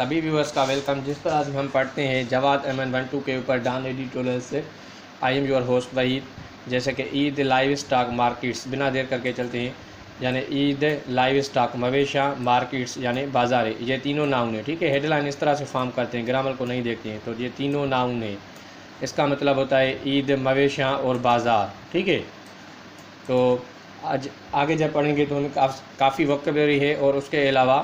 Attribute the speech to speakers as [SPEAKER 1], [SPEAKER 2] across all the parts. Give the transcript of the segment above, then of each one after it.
[SPEAKER 1] सभी व्यूअर्स का वेलकम। जिस तरह से हम पढ़ते हैं जवाद अमन 1-2 के ऊपर डान एडिटोरियल से, I am your host Waheed. जैसे कि ईद लाइव स्टॉक मार्केट्स, बिना देर करके चलते हैं, यानी ईद लाइव स्टॉक मवेशा मार्केट्स यानी बाज़ारें, ये तीनों नाउन है। ठीक है, हेडलाइन इस तरह से फॉर्म करते हैं, ग्रामर को नहीं देखते हैं, तो ये तीनों नाउन है। इसका मतलब होता है ईद, मवेशा और बाज़ार। ठीक है, तो आज आगे जब पढ़ेंगे तो हमें काफ़ी वोकैबुलरी है और उसके अलावा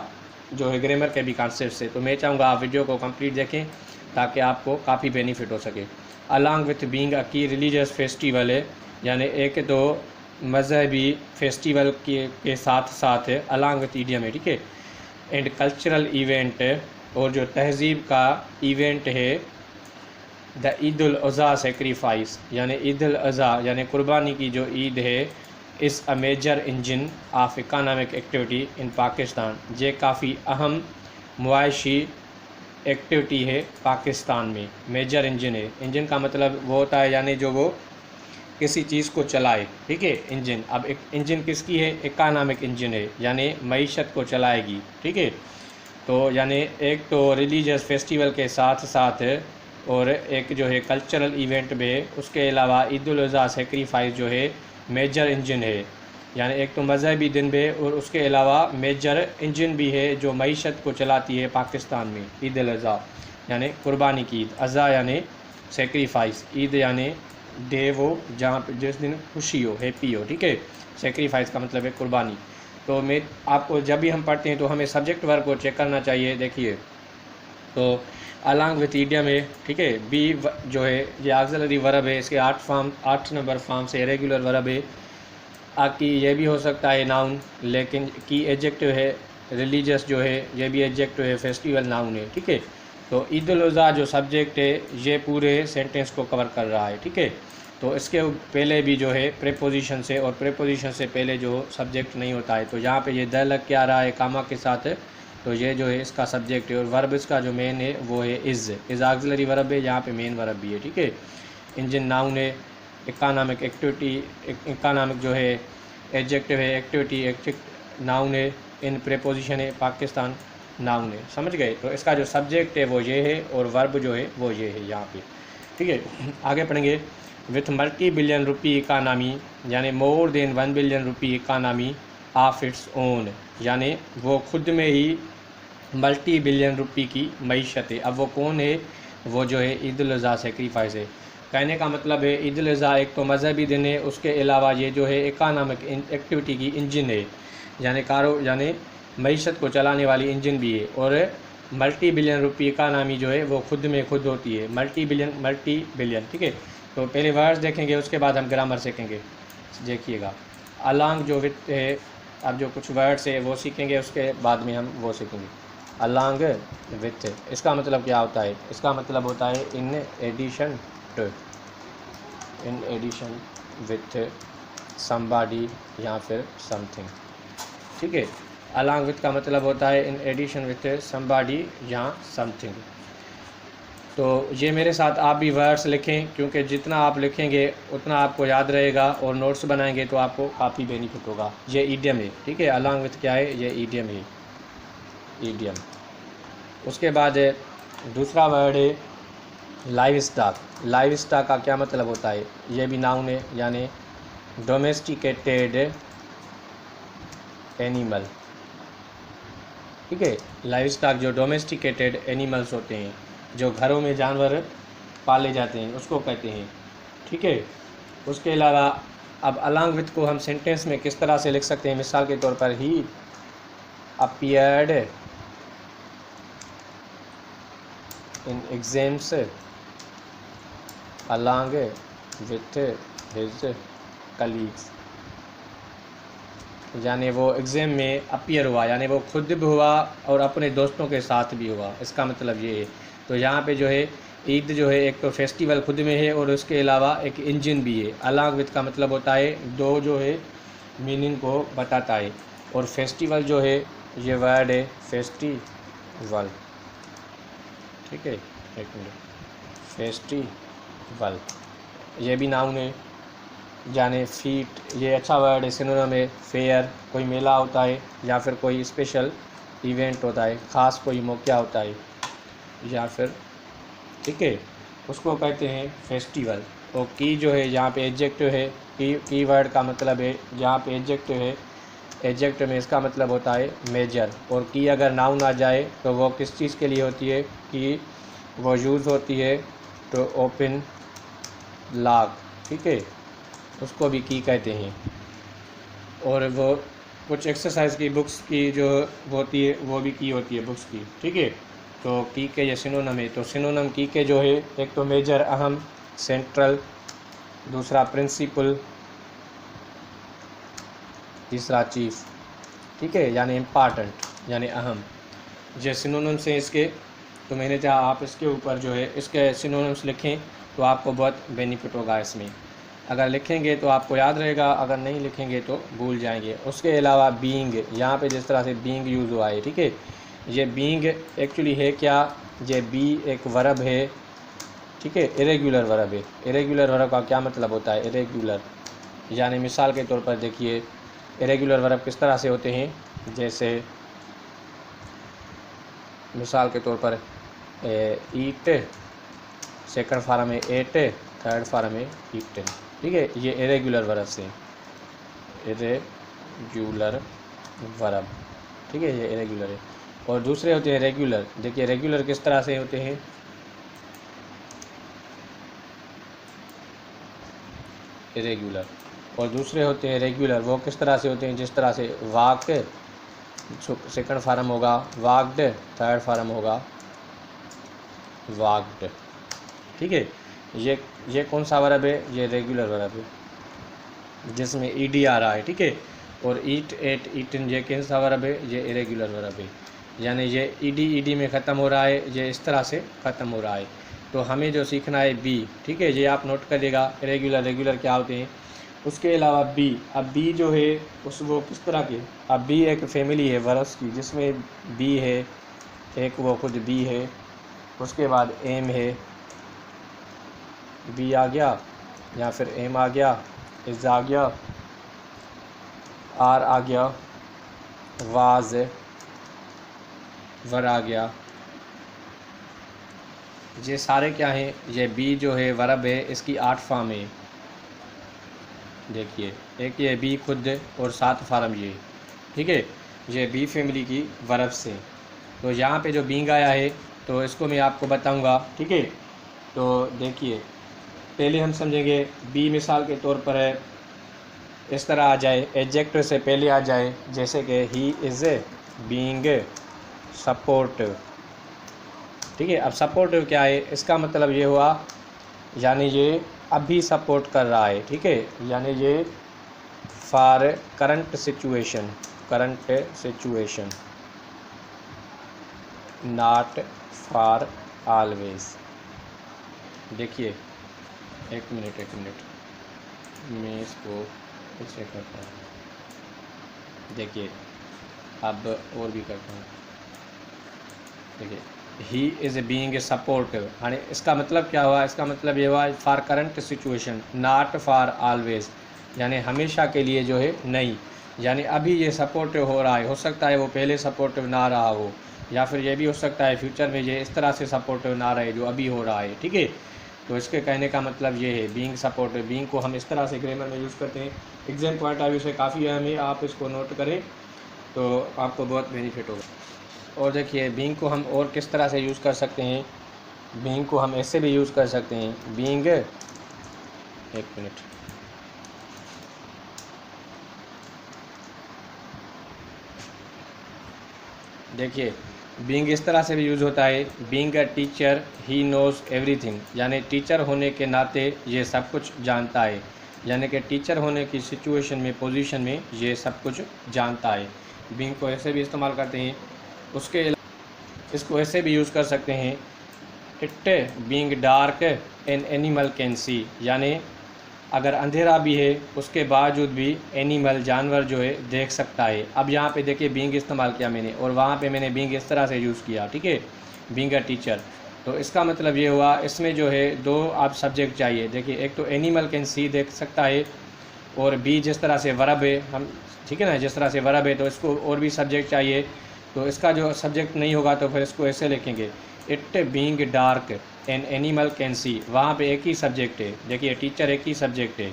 [SPEAKER 1] जो है ग्रामर के भी कॉन्सेप्ट्स है। तो मैं चाहूँगा आप वीडियो को कंप्लीट देखें ताकि आपको काफ़ी बेनिफिट हो सके। अलॉन्ग विथ बीइंग अ की रिलीजियस फेस्टिवल है, यानी एक तो मजहबी फेस्टिवल के साथ साथ है, अलॉन्ग विथ ईडियम है। ठीक है, एंड कल्चरल इवेंट है, और जो तहजीब का इवेंट है द ईद उल अज़हा सेक्रीफाइस, यानी ईद उल अज़हा यानी कुर्बानी की जो ईद है, is a major engine of economic activity in Pakistan. ये काफ़ी अहम मुआशी एक्टिविटी है पाकिस्तान में। मेजर इंजन है, इंजन का मतलब वो होता है यानी जो वो किसी चीज़ को चलाए। ठीक है, इंजन। अब एक इंजन किसकी है? इकनॉमिक इंजन है, यानी मईशत को चलाएगी। ठीक है, तो यानी एक तो रिलीजियस फेस्टिवल के साथ साथ और एक जो है कल्चरल इवेंट भी है, उसके अलावा ईद उल अज़हा सेक्रीफाइस जो है मेजर इंजन है, यानी एक तो मजहबी दिन भी और उसके अलावा मेजर इंजन भी है जो मईशत को चलाती है पाकिस्तान में। ईद उल अज़हा यानी कुर्बानी की ईद, अज़हा यानी सेक्रीफाइस, ईद यानी डे वो जहाँ पे जिस दिन खुशी हो, हैप्पी हो। ठीक है, सेक्रीफाइस का मतलब है कुर्बानी। तो मैं आपको जब भी हम पढ़ते हैं तो हमें सब्जेक्ट वर्ब को चेक करना चाहिए। देखिए, तो अलॉन्ग विथ ईडियम है। ठीक है, बी जो है ये ऑक्सिलरी वर्ब है, इसके 8 नंबर फॉर्म से रेगुलर वर्ब है। आकी ये भी हो सकता है नाउन, लेकिन की एडजेक्टिव है। रिलीजियस जो है ये भी एडजेक्टिव है, फेस्टिवल नाउन है। ठीक है, तो ईद उल अज़हा जो सब्जेक्ट है ये पूरे सेंटेंस को कवर कर रहा है। ठीक है, तो इसके पहले भी जो है प्रेपोजिशन से, और प्रेपोजिशन से पहले जो सब्जेक्ट नहीं होता है, तो यहाँ पे ये द लग के आ रहा है कामा के साथ, तो ये जो है इसका सब्जेक्ट है। और वर्ब इसका जो मेन है वो है इज़ ऑक्सिलरी वर्ब है, यहाँ पे मेन वर्ब भी है। ठीक है, इंजन नाउन है। इकनॉमिक एक्टिविटी, इकनॉमिक जो है एडजेक्टिव है, एक्टिविटी नाउन है, इन प्रेपोजिशन है, पाकिस्तान नाउन है। समझ गए? तो इसका जो सब्जेक्ट है वो ये है और वर्ब जो है वो ये है यहाँ पे। ठीक है, आगे पढ़ेंगे। With multi billion rupee economy, यानी more than 1 billion rupee economy of its own, यानी वो खुद में ही मल्टी बिलियन रुपी की मईशत है। अब वो कौन है? वो जो है ईद उल अज़हा सेक्रीफाइस है। कहने का मतलब है ईद उल अज़हा एक तो मजहबी दिन है, उसके अलावा ये जो है इकनॉमिक एक्टिविटी की इंजन है, यानी मईशत को चलाने वाली इंजन भी है। और मल्टी बिलियन रुपी इकानमी जो है वो खुद में खुद होती है, मल्टी बिलियन। ठीक है, तो पहले वर्ड्स देखेंगे, उसके बाद हम ग्रामर सीखेंगे। देखिएगा, अलॉन्ग जो विथ है, अब जो कुछ वर्ड्स है वो सीखेंगे, उसके बाद में हम वो सीखेंगे। अलॉन्ग विथ, इसका मतलब क्या होता है? इसका मतलब होता है in addition to, in addition with somebody या फिर समथिंग। ठीक है, अलॉन्ग विथ का मतलब होता है इन एडिशन विथ समबॉडी या समथिंग। तो ये मेरे साथ आप भी वर्ड्स लिखें, क्योंकि जितना आप लिखेंगे उतना आपको याद रहेगा, और नोट्स बनाएंगे तो आपको काफ़ी बेनिफिट होगा। ये ईडियम है। ठीक है, अलॉन्ग विथ क्या है? ये ईडियम है, ईडियम। उसके बाद दूसरा वर्ड है लाइव स्टॉक। लाइव स्टॉक का क्या मतलब होता है? ये भी नाउन है, यानी डोमेस्टिकेटेड एनिमल। ठीक है, लाइव स्टॉक जो डोमेस्टिकेटेड एनिमल्स होते हैं, जो घरों में जानवर पाले जाते हैं, उसको कहते हैं। ठीक है, उसके अलावा अब अलॉन्ग विथ को हम सेंटेंस में किस तरह से लिख सकते हैं? मिसाल के तौर पर, he appeared in exams along with his colleagues, यानी वो एग्ज़ाम में अपीयर हुआ, यानी वो खुद भी हुआ और अपने दोस्तों के साथ भी हुआ। इसका मतलब ये है। तो यहाँ पे जो है ईद जो है एक तो फेस्टिवल खुद में है और उसके अलावा एक इंजन भी है। अलॉन्ग विथ का मतलब होता है दो जो है मीनिंग को बताता है, और फेस्टिवल जो है ये वर्ड है फेस्टिवल। ठीक है, एक मिनट, फेस्टिवल ये भी नाउन है, यानी फीट, ये अच्छा वर्ड है, सिनोनिम है। फेयर, कोई मेला होता है या फिर कोई स्पेशल इवेंट होता है, ख़ास कोई मौका होता है या फिर, ठीक है, उसको कहते हैं फेस्टिवल। और की जो है यहाँ पे एडजेक्टिव है, की वर्ड का मतलब है, जहाँ पे एडजेक्टिव है, एडजेक्टिव में इसका मतलब होता है मेजर। और की अगर नाउन आ जाए तो वो किस चीज़ के लिए होती है, कि वो यूज़ होती है तो ओपन लॉक, ठीक है, उसको भी की कहते हैं। और वो कुछ एक्सरसाइज की बुक्स की जो होती है वो भी की होती है बुक्स की, ठीक है। तो की के ये सिनोनम है, तो सिनोनम की के जो है, एक तो मेजर अहम, सेंट्रल, दूसरा प्रिंसिपल, तीसरा चीफ, ठीक है, यानी इम्पॉर्टेंट यानी अहम। ये सिनोनिम्स हैं इसके, तो मैंने चाहा आप इसके ऊपर जो है इसके सिनोनिम्स लिखें तो आपको बहुत बेनिफिट होगा इसमें। अगर लिखेंगे तो आपको याद रहेगा, अगर नहीं लिखेंगे तो भूल जाएंगे। उसके अलावा बीइंग, यहाँ पे जिस तरह से बीइंग यूज़ हुआ है, ठीक है, ये बीइंग एक्चुअली है क्या, ये बी एक वर्ब है, ठीक है, इरेगुलर वर्ब है। इरेगुलर वर्ब का क्या मतलब होता है, इरेगुलर यानी मिसाल के तौर पर देखिए इरेगुलर वर्ब किस तरह से होते हैं, जैसे मिसाल के तौर पर ईट, सेकंड फॉर्म है एट, थर्ड फॉर्म है ईटन, ठीक है, ये इरेगुलर वर्ब से, इरेगुलर वर्ब, ठीक है, ये इरेगुलर है। और दूसरे होते हैं रेगुलर। देखिए रेगुलर किस तरह से होते हैं, इरेगुलर। और दूसरे होते हैं रेगुलर, वो किस तरह से होते हैं, जिस तरह से वाक, सेकंड फार्म होगा वाक्ड, थर्ड फार्म होगा वाक्ड, ठीक है। ये कौन सा वर्ब है, ये रेगुलर वर्ब है जिसमें ईडी आ रहा है, ठीक है। और ईट, एट, ईटन, ये कौन सा वर्ब है, ये इरेगुलर वर्ब है, यानी ये ईडी में ख़त्म हो रहा है, ये इस तरह से ख़त्म हो रहा है। तो हमें जो सीखना है बी, ठीक है, ये आप नोट करिएगा, इरेगुलर रेगुलर क्या होते हैं। उसके अलावा बी, अब बी जो है उस वो किस तरह के, अब बी एक फैमिली है वर्ब्स की जिसमें बी है, एक वो खुद बी है, उसके बाद एम है, बी आ गया या फिर एम आ गया, इज आ गया, आर आ गया, वाज वर आ गया। ये सारे क्या हैं, ये बी जो है वर्ब है, इसकी 8 फॉर्म है। देखिए एक ये बी खुद और 7 फार्म ये, ठीक है, ये बी फैमिली की वर्ब से। तो यहाँ पे जो बीइंग आया है तो इसको मैं आपको बताऊंगा, ठीक है। तो देखिए पहले हम समझेंगे बी, मिसाल के तौर पर है इस तरह आ जाए, एडजेक्टिव से पहले आ जाए, जैसे कि ही इज़ बीइंग सपोर्टिव, ठीक है। अब सपोर्टिव क्या है, इसका मतलब ये हुआ यानी ये अभी सपोर्ट कर रहा है, ठीक है, यानी ये for current situation, not for always. देखिए एक मिनट मैं इसको फिर करता हूँ। देखिए अब और भी करता हूँ। देखिए he is being a supportive, यानी इसका मतलब क्या हुआ, इसका मतलब ये हुआ for current situation, not for always, यानी हमेशा के लिए जो है नहीं, यानी अभी ये सपोर्टिव हो रहा है, हो सकता है वो पहले सपोर्टिव ना रहा हो, या फिर ये भी हो सकता है फ्यूचर में ये इस तरह से सपोर्टिव ना रहे जो अभी हो रहा है, ठीक है। तो इसके कहने का मतलब ये है बीइंग सपोर्टिव। बीइंग को हम इस तरह से ग्रामर में यूज़ करते हैं, एग्जाम पॉइंट ऑफ व्यू से काफ़ी अहम है, आप इसको नोट करें तो आपको बहुत बेनिफिट होगा। और देखिए बीइंग को हम और किस तरह से यूज़ कर सकते हैं, बीइंग को हम ऐसे भी यूज़ कर सकते हैं, बीइंग, एक मिनट, देखिए बीइंग इस तरह से भी यूज़ होता है, being a teacher he knows everything, यानी टीचर होने के नाते ये सब कुछ जानता है, यानी कि टीचर होने की सिचुएशन में, पोजीशन में ये सब कुछ जानता है। बीइंग को ऐसे भी इस्तेमाल करते हैं। उसके इसको ऐसे भी यूज़ कर सकते हैं, it being dark an animal can see, यानी अगर अंधेरा भी है उसके बावजूद भी एनिमल, जानवर जो है देख सकता है। अब यहाँ पे देखिए बीइंग इस्तेमाल किया मैंने, और वहाँ पे मैंने बीइंग इस तरह से यूज़ किया, ठीक है, बीइंग अ टीचर। तो इसका मतलब ये हुआ इसमें जो है दो आप सब्जेक्ट चाहिए। देखिए एक तो एनिमल कैन सी देख सकता है, और बी जिस तरह से वर्ब है हम, ठीक है ना, जिस तरह से वर्ब है तो इसको और भी सब्जेक्ट चाहिए, तो इसका जो सब्जेक्ट नहीं होगा तो फिर इसको ऐसे लिखेंगे, it being dark an animal can see. वहाँ पे एक ही सब्जेक्ट है, देखिए टीचर एक ही सब्जेक्ट है,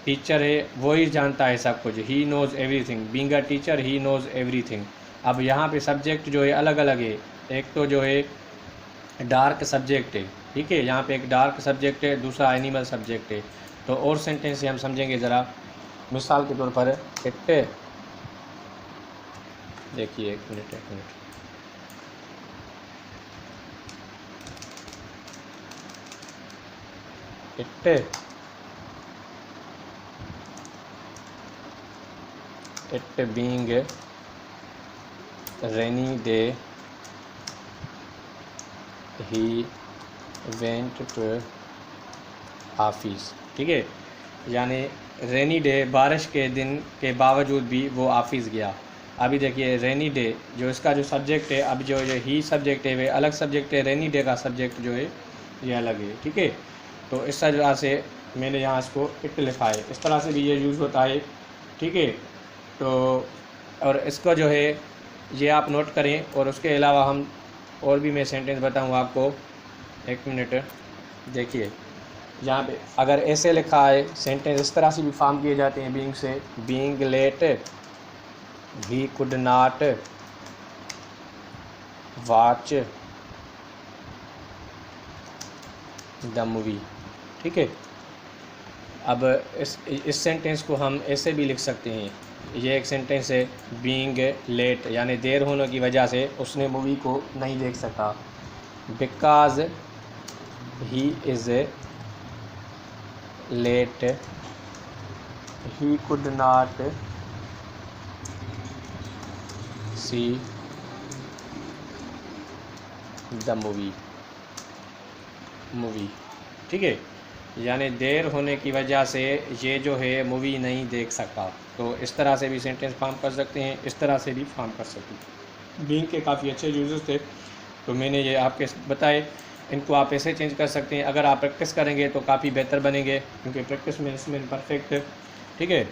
[SPEAKER 1] टीचर है वो ही जानता है सब कुछ, he knows everything, being a teacher he knows everything. अब यहाँ पे सब्जेक्ट जो है अलग अलग है, एक तो जो है डार्क सब्जेक्ट है, ठीक है, यहाँ पे एक डार्क सब्जेक्ट है, दूसरा एनिमल सब्जेक्ट है। तो और सेंटेंस से हम समझेंगे ज़रा, मिसाल के तौर पर इट, देखिए एक minute it being rainy day he went to office, ठीक है, यानी रेनी डे बारिश के दिन के बावजूद भी वो ऑफिस गया। अभी देखिए रेनी डे जो इसका जो सब्जेक्ट है, अब जो ये ही सब्जेक्ट है वे अलग सब्जेक्ट है, रेनी डे का सब्जेक्ट जो है ये अलग है, ठीक है। तो इस तरह से मैंने यहाँ इसको इट लिखा है, इस तरह से भी ये यूज़ होता है, ठीक है। तो और इसको जो है ये आप नोट करें, और उसके अलावा हम और भी मैं सेंटेंस बताऊँगा आपको, एक मिनट। देखिए यहाँ पे अगर ऐसे लिखा है सेंटेंस, इस तरह से भी फॉर्म किए जाते हैं बीइंग से, being late he could not watch the movie, ठीक है। अब इस सेंटेंस को हम ऐसे भी लिख सकते हैं, ये एक सेंटेंस है, बीइंग लेट यानी देर होने की वजह से उसने मूवी को नहीं देख सका, because he is late he could not see the movie, ठीक है, यानी देर होने की वजह से ये जो है मूवी नहीं देख सका। तो इस तरह से भी सेंटेंस फॉर्म कर सकते हैं, इस तरह से भी फॉर्म कर सकते हैं। बीइंग के काफ़ी अच्छे यूजेस थे, तो मैंने ये आपके बताए, इनको आप ऐसे चेंज कर सकते हैं। अगर आप प्रैक्टिस करेंगे तो काफ़ी बेहतर बनेंगे, क्योंकि प्रैक्टिस में इसमें परफेक्ट है, ठीक है।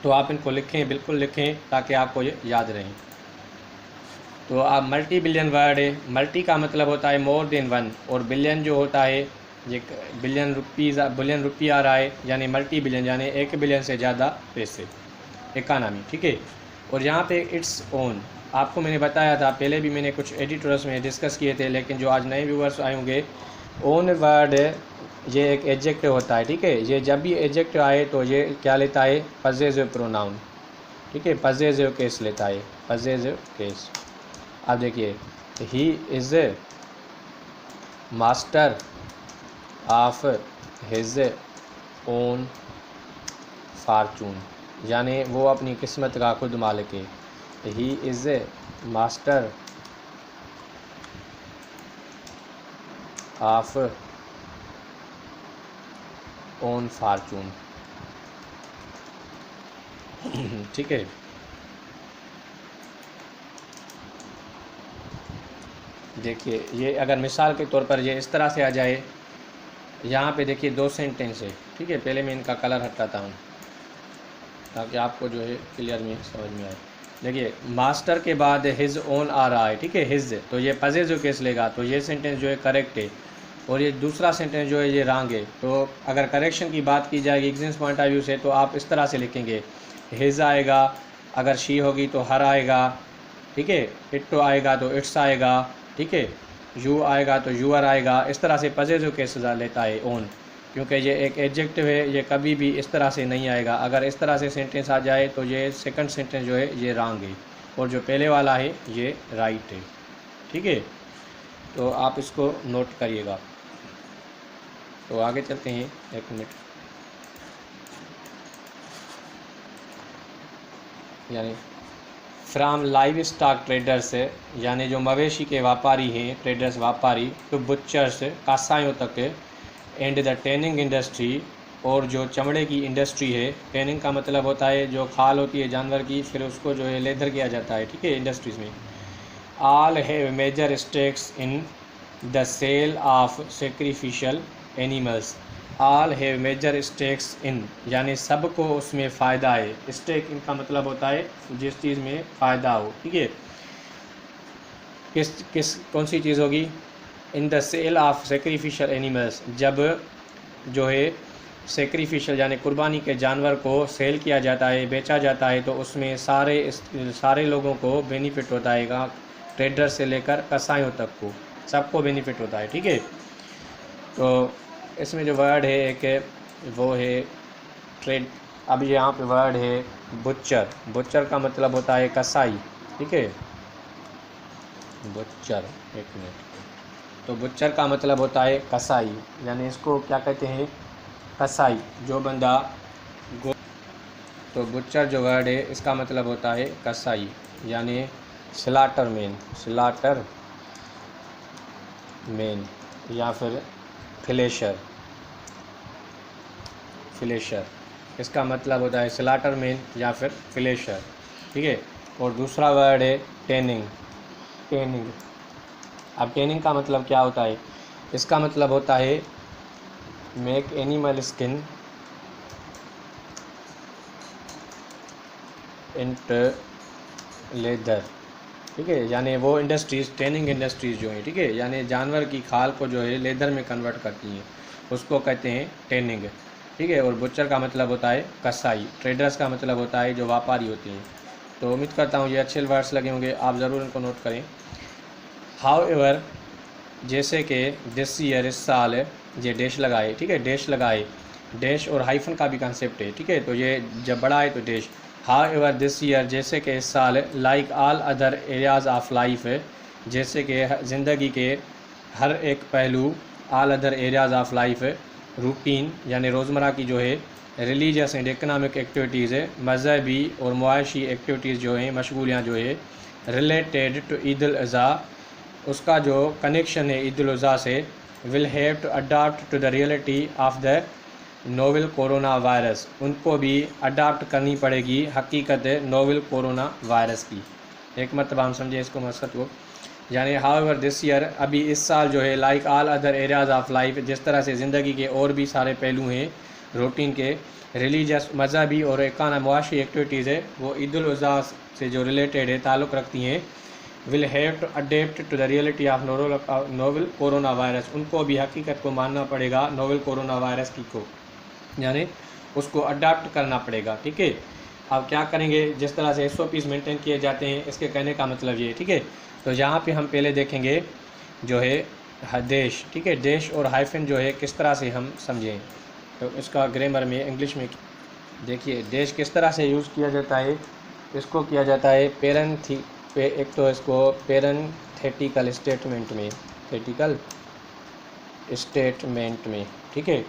[SPEAKER 1] तो आप इनको लिखें, बिल्कुल लिखें, ताकि आपको ये याद रहें। तो आप मल्टी बिलियन वर्ड है, मल्टी का मतलब होता है मोर देन वन, और बिलियन जो होता है ये बिलियन रुपी आ रहा है, यानी मल्टी बिलियन यानी 1 बिलियन से ज़्यादा पैसे, इकानमी, ठीक है। और यहाँ पे इट्स ओन, आपको मैंने बताया था पहले भी, मैंने कुछ एडिटोर्स में डिस्कस किए थे, लेकिन जो आज नए व्यूअर्स आए होंगे, ओन वर्ड ये एक एडजेक्टिव होता है, ठीक है। ये जब भी एडजेक्टिव आए तो ये क्या लेता है, पजेसिव प्रोनाउन, ठीक है, पजेसिव केस लेता है, पजेसिव केस। अब देखिए he is master of his own Fortune, यानी वो अपनी किस्मत का खुद मालिक है। He is master of own Fortune, ठीक है। देखिए ये अगर मिसाल के तौर पर ये इस तरह से आ जाए, यहाँ पे देखिए 2 सेंटेंस है, ठीक है। पहले मैं इनका कलर हटाता हूँ ताकि आपको जो है क्लियर में समझ में आए। देखिए मास्टर के बाद हिज ओन आ रहा है, ठीक है, हिज, तो ये पजेसिव केस लेगा, तो ये सेंटेंस जो है करेक्ट है, और ये दूसरा सेंटेंस जो है ये रॉन्ग है। तो अगर करेक्शन की बात की जाएगी एग्जाम्स पॉइंट ऑफ व्यू से, तो आप इस तरह से लिखेंगे, हिज आएगा, अगर शी होगी तो हर आएगा, ठीक है, इट तो आएगा तो इट्स आएगा, ठीक है, यू आएगा तो यूअर आएगा। इस तरह से पजेसिव केस लेता है ओन, क्योंकि ये एक एडजेक्टिव है, ये कभी भी इस तरह से नहीं आएगा। अगर इस तरह से सेंटेंस आ जाए तो ये सेकंड सेंटेंस जो है ये रॉन्ग है, और जो पहले वाला है ये राइट है, ठीक है। तो आप इसको नोट करिएगा। तो आगे चलते हैं, एक मिनट, यानी फ्राम लाइव स्टॉक ट्रेडर्स, यानी जो मवेशी के व्यापारी हैं, ट्रेडर्स व्यापारी, तो बुच्चर्स कासायों तक, एंड द टैनिंग इंडस्ट्री, और जो चमड़े की इंडस्ट्री है, टैनिंग का मतलब होता है जो खाल होती है जानवर की, फिर उसको जो है लेदर किया जाता है, ठीक है, इंडस्ट्रीज़ में। All have major stakes in the sale of sacrificial animals, all have major stakes in, यानी सबको उसमें फ़ायदा है। स्टेक इनका मतलब होता है जिस चीज़ में फ़ायदा हो, ठीक है। किस कौन सी चीज़ होगी? In the sale of sacrificial animals, जब जो है सेक्रीफिशियल यानी कुर्बानी के जानवर को सेल किया जाता है, बेचा जाता है, तो उसमें सारे लोगों को बेनिफिट होता है, ट्रेडर से लेकर कसाईयों तक को सबको बेनिफिट होता है। ठीक है, तो इसमें जो वर्ड है एक वो है ट्रेड। अब यहाँ पे वर्ड है बुच्चर। बुच्चर का मतलब होता है कसाई। ठीक है, बुच्चर, एक मिनट। तो बुच्चर का मतलब होता है कसाई, यानी इसको क्या कहते हैं? कसाई, जो बंदा तो बुच्चर जो वर्ड है इसका मतलब होता है कसाई, यानी स्लाटर मैन या फिर फिलेशर। इसका मतलब होता है स्लाटर मैन या फिर फिलेशर। ठीक है, और दूसरा वर्ड है टेनिंग। अब टेनिंग का मतलब क्या होता है? इसका मतलब होता है make animal skin into leather. ठीक है, यानी वो इंडस्ट्रीज़, ट्रेनिंग इंडस्ट्रीज़ जो है, ठीक है, यानी जानवर की खाल को जो है लेदर में कन्वर्ट करती हैं, उसको कहते हैं ट्रेनिंग। ठीक है, और बुच्चर का मतलब होता है कसाई। ट्रेडर्स का मतलब होता है जो व्यापारी होते हैं। तो उम्मीद करता हूँ ये अच्छे वर्ड्स लगे होंगे, आप ज़रूर इनको नोट करें। हाउएवर, जैसे कि दिस ईयर, इस साल, ये डैश लगाए। ठीक है, डैश लगाए, डैश और हाइफन का भी कंसेप्ट है। ठीक है, तो ये जब बड़ा है तो डैश। हाउएवर दिस ईयर, जैसे कि इस साल, like all other areas of life, जैसे कि ज़िंदगी के हर एक पहलू, all other areas of life, routine यानी रोज़मर्रा की जो है रिलीजियस एंड इकनॉमिक एक्टिविटीज़ है, मजहबी और मुआशी एक्टिविटीज़ जो हैं, मशगूलियाँ जो है, रिलेटेड टू ईद उल अज़हा, उसका जो कनेक्शन है ईद उल अज़हा से, will have to adapt to the reality of the novel corona virus, उनको भी अडाप्ट करनी पड़ेगी हकीकत नोवेल कोरोना वायरस की। एक मतलब हम समझे इसको मकसद को, यानी हाउएवर दिस ईयर, अभी इस साल जो है, like all other areas of life, जिस तरह से ज़िंदगी के और भी सारे पहलू हैं रूटीन के, रिलीजियस, मजहबी और एकाना मुआशी एक्टिविटीज़ है, वो ईद उल अज़हा से जो रिलेटेड है, ताल्लुक़ रखती हैं, will have to adapt to the reality of novel corona virus, उनको भी हकीकत को मानना पड़ेगा नोवेल कोरोना वायरस की को, यानी उसको अडाप्ट करना पड़ेगा। ठीक है, अब क्या करेंगे? जिस तरह से SOPs मेंटेन किए जाते हैं, इसके कहने का मतलब ये है। ठीक है, तो यहाँ पे हम पहले देखेंगे जो है देश। ठीक है, देश और हाइफन जो है किस तरह से हम समझें, तो इसका ग्रामर में इंग्लिश में देखिए देश किस तरह से यूज़ किया जाता है। इसको किया जाता है एक तो इसको पेरेंथेटिकल स्टेटमेंट में। ठीक है,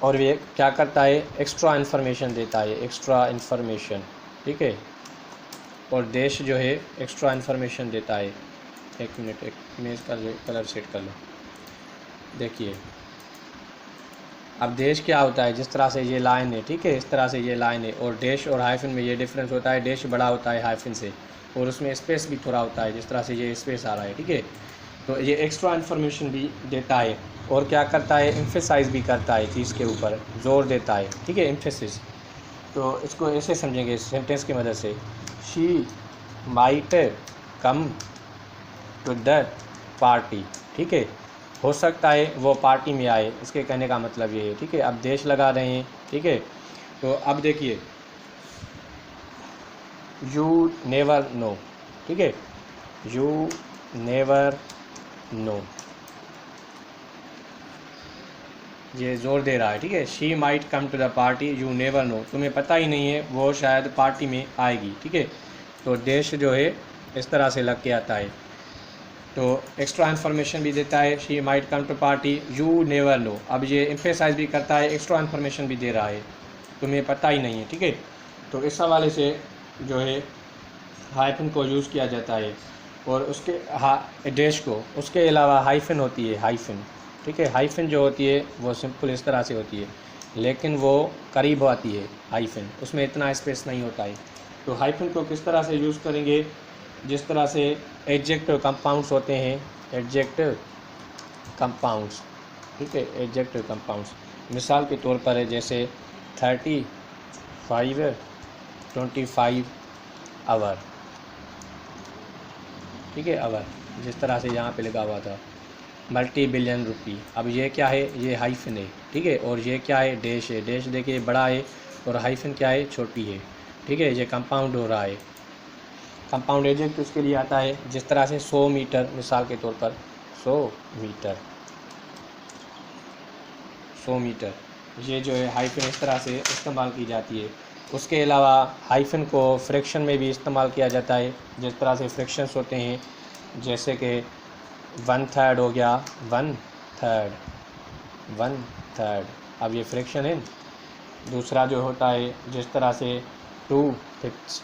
[SPEAKER 1] और ये क्या करता है? एक्स्ट्रा इन्फॉर्मेशन देता है, एक्स्ट्रा इन्फॉर्मेशन। ठीक है, और देश जो है एक्स्ट्रा इन्फॉर्मेशन देता है। एक मिनट, एक मैं इसका कलर सेट कर लूँ। देखिए अब देश क्या होता है, जिस तरह से ये लाइन है, ठीक है, इस तरह से ये लाइन है, और डैश और हाइफन में ये डिफरेंस होता है, डैश बड़ा होता है हाइफन से, और उसमें स्पेस भी थोड़ा होता है, जिस तरह से ये स्पेस आ रहा है। ठीक है, तो ये एक्स्ट्रा इन्फॉर्मेशन भी देता है, और क्या करता है? एम्फेसाइज भी करता है, चीज़ के ऊपर जोर देता है। ठीक है, एम्फेसिस। तो इसको ऐसे समझेंगे सेंटेंस की मदद से, she might come to the party. ठीक है, हो सकता है वो पार्टी में आए, इसके कहने का मतलब ये है। ठीक है, अब देश लगा रहे हैं। ठीक है, तो अब देखिए यू नेवर नो। ठीक है, यू नेवर नो, ये जोर दे रहा है। ठीक है, she might come to the party, you never know, तुम्हें पता ही नहीं है वो शायद पार्टी में आएगी। ठीक है, तो देश जो है इस तरह से लग के आता है, तो एक्स्ट्रा इन्फॉर्मेशन भी देता है, she might come to party, you never know. अब ये एम्फेसाइज भी करता है, एक्स्ट्रा इन्फॉर्मेशन भी दे रहा है, तुम्हें पता ही नहीं है। ठीक है, तो इस हवाले से जो है हाइफन को यूज़ किया जाता है, और उसके डैश को, उसके अलावा हाइफन होती है, हाइफन। ठीक है, हाइफन जो होती है वो सिंपल इस तरह से होती है, लेकिन वो करीब आती है हाइफन, उसमें इतना स्पेस नहीं होता है। तो हाइफन को किस तरह से यूज़ करेंगे? जिस तरह से एडजेक्टिव कंपाउंड्स होते हैं, एडजेक्टिव कंपाउंड्स। ठीक है, एडजेक्टिव कंपाउंड्स मिसाल के तौर पर है, जैसे 35, 25 आवर। ठीक है, आवर। जिस तरह से यहाँ पे लिखा हुआ था मल्टी बिलियन रुपी। अब ये क्या है, ये हाइफन है, ठीक है, और ये क्या है, डैश है। डैश देखिए बड़ा है और हाइफन क्या है, छोटी है, ठीक है। ये कंपाउंड हो रहा है। कंपाउंड एजेक्ट उसके लिए आता है जिस तरह से 100 मीटर, मिसाल के तौर पर 100 मीटर, 100 मीटर, ये जो है हाइफन इस तरह से इस्तेमाल की जाती है। उसके अलावा हाइफन को फ्रैक्शन में भी इस्तेमाल किया जाता है, जिस तरह से फ्रैक्शंस होते हैं, जैसे कि 1/3 हो गया, 1/3, 1/3। अब ये फ्रैक्शन है। दूसरा जो होता है जिस तरह से 2/5,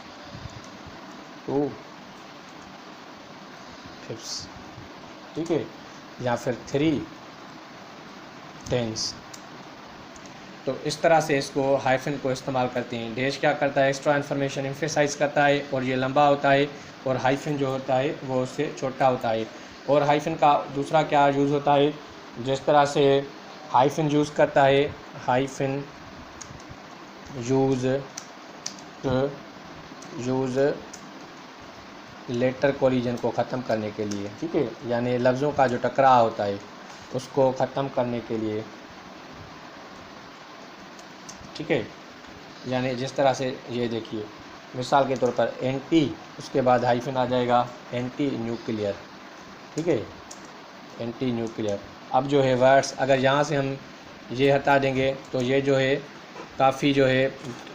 [SPEAKER 1] 2/5, ठीक है, या फिर 3/10। तो इस तरह से इसको हाइफन को इस्तेमाल करते हैं। डैश क्या करता है, एक्स्ट्रा इन्फॉर्मेशन एम्फेसाइज करता है और ये लंबा होता है, और हाइफन जो होता है वो उससे छोटा होता है। और हाइफन का दूसरा क्या यूज़ होता है, जिस तरह से हाइफन यूज़ करता है, हाइफन यूज़ लेटर कोलिजन को ख़त्म करने के लिए, ठीक है, यानी लफ्ज़ों का जो टकराव होता है उसको ख़त्म करने के लिए, ठीक है। यानी जिस तरह से ये देखिए, मिसाल के तौर पर एंटी, उसके बाद हाइफन आ जाएगा एंटी न्यूक्लियर, ठीक है, एंटी न्यूक्लियर। अब जो है वर्ड्स, अगर यहाँ से हम ये हटा देंगे तो ये जो है काफ़ी जो है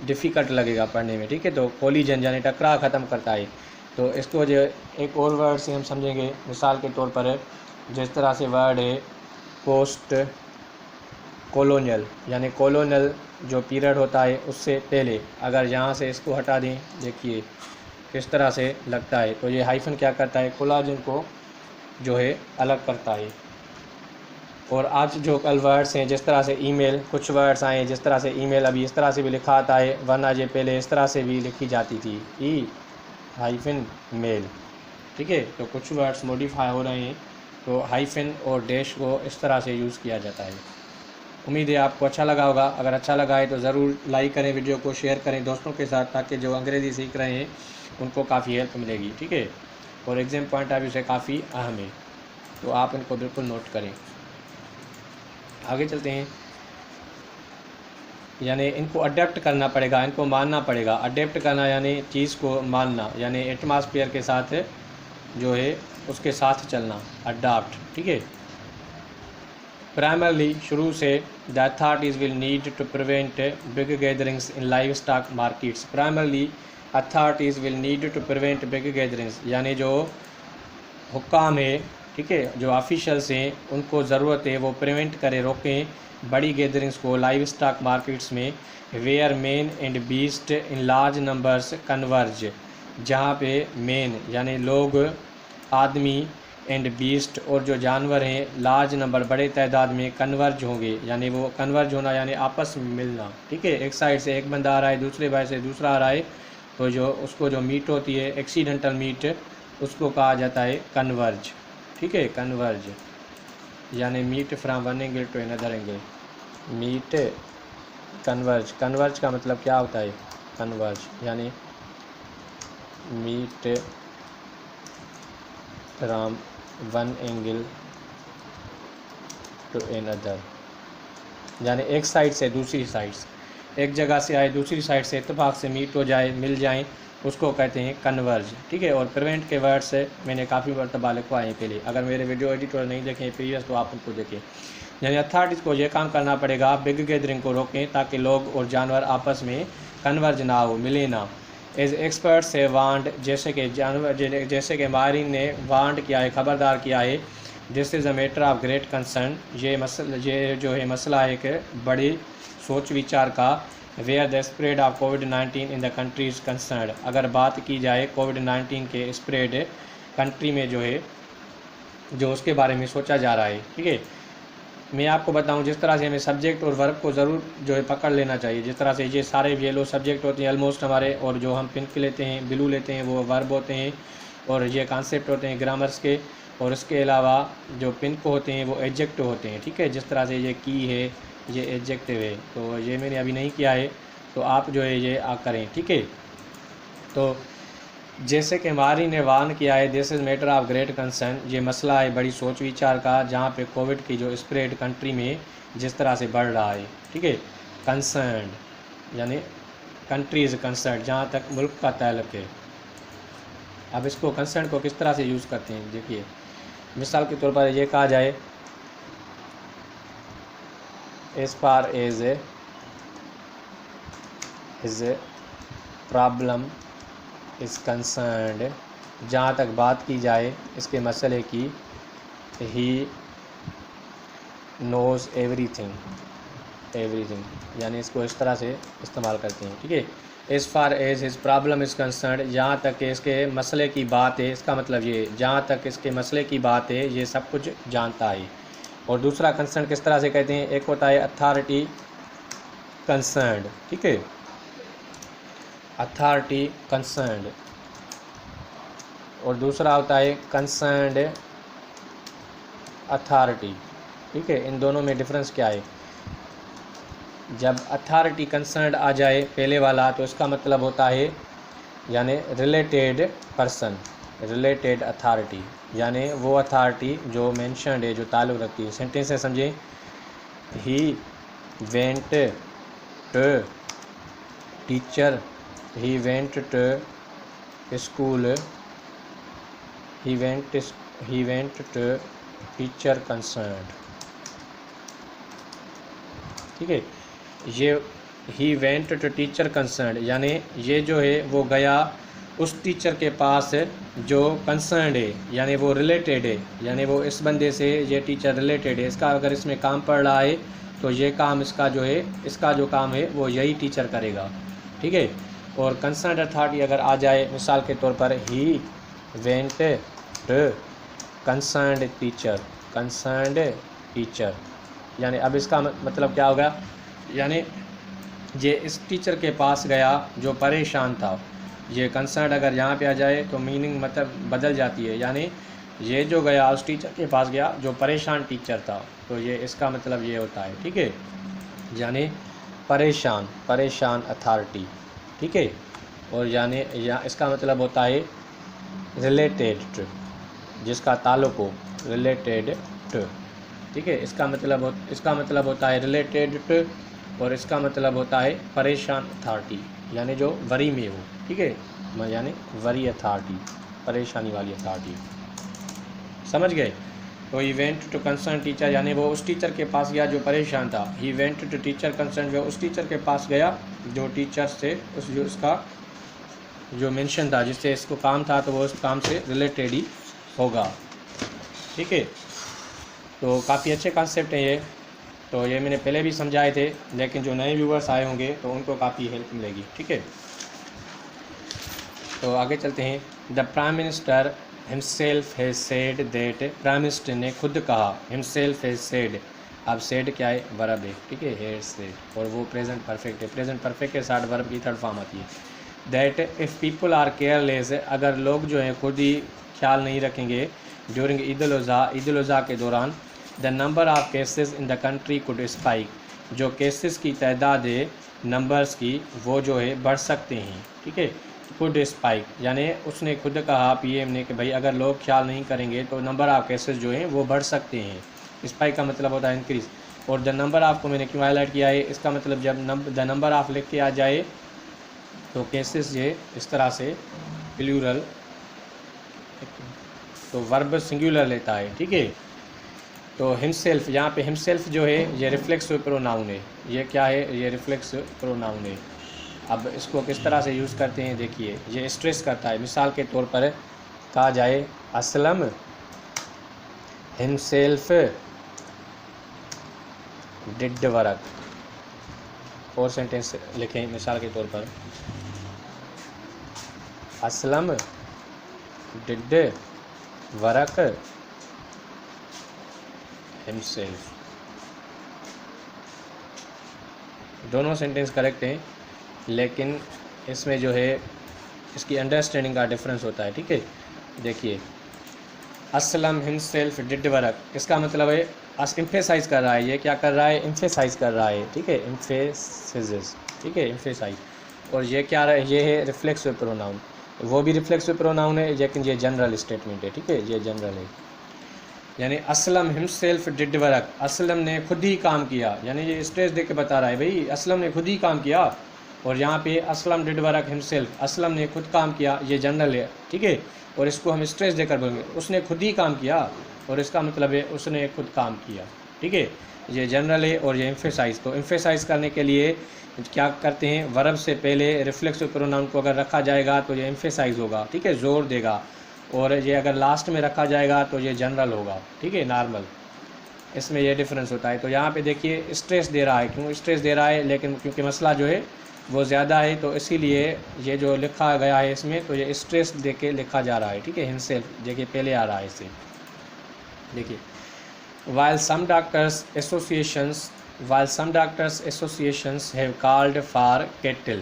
[SPEAKER 1] डिफ़िकल्ट लगेगा पढ़ने में, ठीक है। तो कोलिजन यानी टकराव ख़त्म करता है। तो इसको जो एक और वर्ड से हम समझेंगे, मिसाल के तौर पर जिस तरह से वर्ड है पोस्ट कॉलोनियल, यानी कॉलोनियल जो पीरियड होता है उससे पहले, अगर यहाँ से इसको हटा दें, देखिए किस तरह से लगता है। तो ये हाइफन क्या करता है, कोलाजन को जो है अलग करता है। और आज जो कल वर्ड्स हैं, जिस तरह से ईमेल, कुछ वर्ड्स आए जिस तरह से ईमेल अभी इस तरह से भी लिखा आता है, वरना ये पहले इस तरह से भी लिखी जाती थी, हाइफन मेल, ठीक है। तो कुछ वर्ड्स मॉडिफाई हो रहे हैं, तो हाइफन और डैश को इस तरह से यूज़ किया जाता है। उम्मीद है आपको अच्छा लगा होगा। अगर अच्छा लगा है तो ज़रूर लाइक करें, वीडियो को शेयर करें दोस्तों के साथ, ताकि जो अंग्रेज़ी सीख रहे हैं उनको काफ़ी हेल्प मिलेगी, ठीक है। और एग्ज़ाम पॉइंट ऑफ व्यू से काफ़ी अहम है, तो आप इनको बिल्कुल नोट करें। आगे चलते हैं। यानी इनको अडेप्ट करना पड़ेगा, इनको मानना पड़ेगा। अडेप्ट करना यानी चीज़ को मानना, यानी एटमॉस्फेयर के साथ जो है उसके साथ चलना, अडाप्ट, ठीक है। प्राइमरली, शुरू से, the authorities will need to prevent big gatherings in livestock markets. Primarily authorities will need to prevent big gatherings, यानी जो हुक्काम है, ठीक है, जो ऑफिशियल्स हैं, उनको ज़रूरत है वो प्रिवेंट करें, रोकें बड़ी गैदरिंग्स को लाइव स्टॉक मार्केट्स में, where man and beast in large numbers converge, जहाँ पे मैन यानी लोग, आदमी, एंड बीस्ट और जो जानवर हैं लार्ज नंबर, बड़े तादाद में कन्वर्ज होंगे, यानी वो कन्वर्ज होना यानी आपस में मिलना, ठीक है। एक साइड से एक बंदा आ रहा है, दूसरे बाइट से दूसरा आ रहा है, तो जो उसको जो मीट होती है एक्सीडेंटल मीट, उसको कहा जाता है कन्वर्ज, ठीक है, कन्वर्ज, यानी meet from one angle to another angle, meet converge. Converge का मतलब क्या होता है, कन्वर्ज यानी meet from one angle to another, यानी एक साइड से दूसरी साइड, एक जगह से आए दूसरी साइड से इत्तेफाक से मीट हो जाए, मिल जाए, उसको कहते हैं कन्वर्ज, ठीक है। और प्रिवेंट के वर्ड से मैंने काफ़ी मरतबा लिखवाए हैं पहले, अगर मेरे वीडियो एडिटर नहीं देखें प्रीवियस तो आप उनको देखें। यानी अथॉरिटीज़ को ये काम करना पड़ेगा, बिग गैदरिंग को रोकें ताकि लोग और जानवर आपस में कन्वर्ज ना हो, मिले ना। एज एक्सपर्ट्स से वांड, जैसे कि जानवर, जैसे कि माहिरीन ने वांड किया है, ख़बरदार किया है, this is a matter of great concern, ये जो है मसला है कि बड़ी सोच विचार का, वेयर द स्प्रेड ऑफ कोविड-19 इन द कंट्रीज कंसर्न, अगर बात की जाए कोविड-19 के स्प्रेड कंट्री में जो है, जो उसके बारे में सोचा जा रहा है, ठीक है। मैं आपको बताऊं, जिस तरह से हमें सब्जेक्ट और वर्ब को ज़रूर जो है पकड़ लेना चाहिए, जिस तरह से ये सारे येलो सब्जेक्ट होते हैं ऑलमोस्ट हमारे, और जो हम पिंक लेते हैं, ब्लू लेते हैं, वो वर्ब होते हैं, और ये कॉन्सेप्ट होते हैं ग्रामर्स के, और इसके अलावा जो पिंक होते हैं वो एडजेक्टिव होते हैं, ठीक है। जिस तरह से ये की है, ये एडजेक्टिव है, तो ये मैंने अभी नहीं किया है, तो आप जो है ये करें, ठीक है। तो जैसे कि हमारी ने वार्न किया है, this is matter of great concern, ये मसला है बड़ी सोच विचार का, जहाँ पे कोविड की जो स्प्रेड कंट्री में जिस तरह से बढ़ रहा है, ठीक है। कंसर्न यानी कंट्रीज़ कंसर्न, जहाँ तक मुल्क का ताल्लुक है। अब इसको कंसर्न को किस तरह से यूज़ करते हैं, देखिए मिसाल के तौर पर ये कहा जाए, as far as is problem is concerned, जहाँ तक बात की जाए इसके मसले की, ही नोज़ एवरीथिंग, यानी इसको इस तरह से इस्तेमाल करते हैं, ठीक है। As far as his problem is concerned, जहाँ तक इसके मसले की बात है, इसका मतलब ये जहाँ तक इसके मसले की बात है ये सब कुछ जानता है। और दूसरा कंसर्न किस तरह से कहते हैं, एक होता है अथॉरिटी कंसर्नड, ठीक है, अथॉरिटी कंसर्नड, और दूसरा होता है कंसर्नड अथॉरिटी, ठीक है। इन दोनों में डिफरेंस क्या है, जब अथॉरिटी कंसर्नड आ जाए पहले वाला तो इसका मतलब होता है यानी रिलेटेड पर्सन, रिलेटेड अथॉरिटी, यानी वो अथॉरिटी जो मेंशन्ड है, जो ताल्लुक़ रखती है। सेंटेंस से समझें, he went to teacher, he went to school, he went to teacher concerned, ठीक है। ये he went to teacher concerned यानी ये जो है वो गया उस टीचर के पास जो कंसर्नड है, यानी वो रिलेटेड है, यानी वो इस बंदे से ये टीचर रिलेटेड है, इसका अगर इसमें काम पड़ रहा है तो ये काम इसका जो है, इसका जो काम है वो यही टीचर करेगा, ठीक है। और कंसर्नड अथॉरिटी अगर आ जाए, मिसाल के तौर पर ही वेंट कंसर्नड टीचर, यानी अब इसका मतलब क्या होगा, यानी ये इस टीचर के पास गया जो परेशान था। ये कंसर्न अगर यहाँ पे आ जाए तो मीनिंग मतलब बदल जाती है, यानी ये जो गया उस टीचर के पास गया जो परेशान टीचर था, तो ये इसका मतलब ये होता है, ठीक है, यानी परेशान अथॉरिटी, ठीक है। और यानी इसका मतलब होता है रिलेटेड टू, जिसका ताल्लुक़ हो, रिलेटेड टू, ठीक है। इसका मतलब होता है रिलेटेड टू, और इसका मतलब होता है परेशान अथॉरिटी, यानी जो वरी में हो, ठीक है, यानी वरी अथॉरिटी, परेशानी वाली अथॉरिटी, समझ गए। तो he went to concern teacher, यानी वो उस टीचर के पास गया जो परेशान था। He went to teacher concern, वो उस टीचर के पास गया जो टीचर से उसका जो मेंशन था, जिससे इसको काम था, तो वो उस काम से रिलेटेड ही होगा, ठीक है। तो काफ़ी अच्छे कॉन्सेप्ट हैं ये, तो ये मैंने पहले भी समझाए थे, लेकिन जो नए व्यूवर्स आए होंगे तो उनको काफ़ी हेल्प मिलेगी, ठीक है। तो आगे चलते हैं। The prime minister himself has said that, prime minister ने खुद कहा, हिमसेल्फ हैज़ सेड, अब सेड क्या है, वर्ब है, ठीक है, हैज़ सेड, और वो प्रेजेंट परफेक्ट है, प्रेजेंट परफेक्ट के साथ वर्ब की थर्ड फॉर्म आती है। That if people are careless, अगर लोग जो हैं खुद ही ख्याल नहीं रखेंगे, ड्यूरिंग ईद उल अज़हा के दौरान, the number of cases in the country could spike, जो केसेस की तादाद है नंबर्स की वो जो है बढ़ सकते हैं, ठीक है। कुड स्पाइक यानी उसने खुद कहा पीएम ने कि भाई अगर लोग ख्याल नहीं करेंगे तो नंबर ऑफ़ केसेस जो हैं वो बढ़ सकते हैं। स्पाइक का मतलब होता है इंक्रीज़। और द नंबर ऑफ़ को मैंने क्यों हाईलाइट किया है, इसका मतलब जब द नंबर ऑफ़ लिख के आ जाए तो केसेस ये इस तरह से प्लूरल, तो वर्ब सिंगुलर लेता है, ठीक है। तो हिमसेल्फ, यहाँ पे हिमसेल्फ जो है ये रिफ्लेक्सिव प्रोनाउन है, ये क्या है, ये रिफ्लेक्सिव प्रोनाउन है। अब इसको किस तरह से यूज़ करते हैं, देखिए ये स्ट्रेस करता है। मिसाल के तौर पर कहा जाए असलम हिमसेल्फ डिड वर्क, और सेंटेंस लिखें मिसाल के तौर पर, असलम डिड वर्क हिमसेल्फ। दोनों सेंटेंस करेक्ट हैं, लेकिन इसमें जो है इसकी अंडरस्टैंडिंग का डिफरेंस होता है, ठीक है। देखिए असलम हिमसेल्फ डिड वर्क, इसका मतलब है एम्फेसाइज कर रहा है, ये क्या कर रहा है, एम्फेसाइज कर रहा है, ठीक है, एम्फेसिस, ठीक है, एम्फेसाइज। और ये क्या रहा है, ये है रिफ्लेक्सिव प्रोनाउन। वो भी रिफ्लेक्सिव प्रोनाउन है, लेकिन ये जनरल स्टेटमेंट है, ठीक है, ये जनरल है। यानी Aslam himself did work, Aslam ने खुद ही काम किया, यानी ये स्ट्रेस दे के बता रहा है भाई असलम ने खुद ही काम किया। और यहाँ पे Aslam did work himself, Aslam ने खुद काम किया, ये जनरल है, ठीक है। और इसको हम स्ट्रेस देकर बोलेंगे उसने खुद ही काम किया, और इसका मतलब है उसने खुद काम किया, ठीक है। ये जनरल है और ये एम्फेसाइज, तो एम्फेसाइज करने के लिए क्या करते हैं, वर्ब से पहले रिफ्लेक्सिव प्रोनाउन को अगर रखा जाएगा तो ये एम्फेसाइज होगा, ठीक है, जोर देगा। और ये अगर लास्ट में रखा जाएगा तो ये जनरल होगा, ठीक है, नॉर्मल। इसमें ये डिफरेंस होता है। तो यहाँ पे देखिए स्ट्रेस दे रहा है, क्यों स्ट्रेस दे रहा है, लेकिन क्योंकि मसला जो है वो ज़्यादा है, तो इसीलिए ये जो लिखा गया है इसमें, तो ये स्ट्रेस दे के लिखा जा रहा है, ठीक है। हिमसेल्फ देखिए पहले आ रहा है इसे, देखिए while some doctors associations have called for kettle,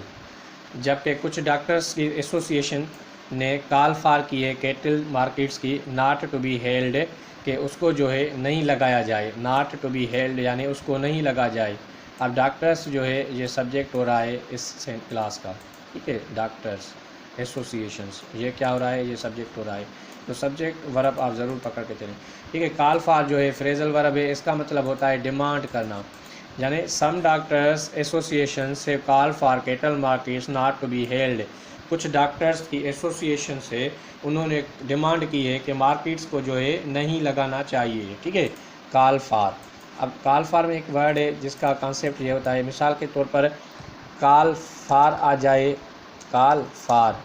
[SPEAKER 1] जबकि कुछ डॉक्टर्स की एसोसिएशन ने कॉल फार की है केटल मार्केट्स की, नॉट टू बी हेल्ड, कि उसको जो है नहीं लगाया जाए, नॉट टू बी हेल्ड यानी उसको नहीं लगा जाए। अब डॉक्टर्स जो है ये सब्जेक्ट हो रहा है इस क्लास का, ठीक है, डॉक्टर्स एसोसिएशंस, ये क्या हो रहा है, ये सब्जेक्ट हो रहा है। तो सब्जेक्ट वर्ब आप ज़रूर पकड़ के चलें, ठीक है। कॉल फार जो है फ्रेजल वर्ब है, इसका मतलब होता है डिमांड करना, यानी सम डॉक्टर्स एसोसिएशन से call for cattle markets not to be held, कुछ डॉक्टर्स की एसोसिएशन से उन्होंने डिमांड की है कि मार्केट्स को जो है नहीं लगाना चाहिए, ठीक है, कॉल फॉर। अब कॉल फॉर में एक वर्ड है जिसका कॉन्सेप्ट ये होता है, मिसाल के तौर पर कॉल फॉर आ जाए, कॉल फॉर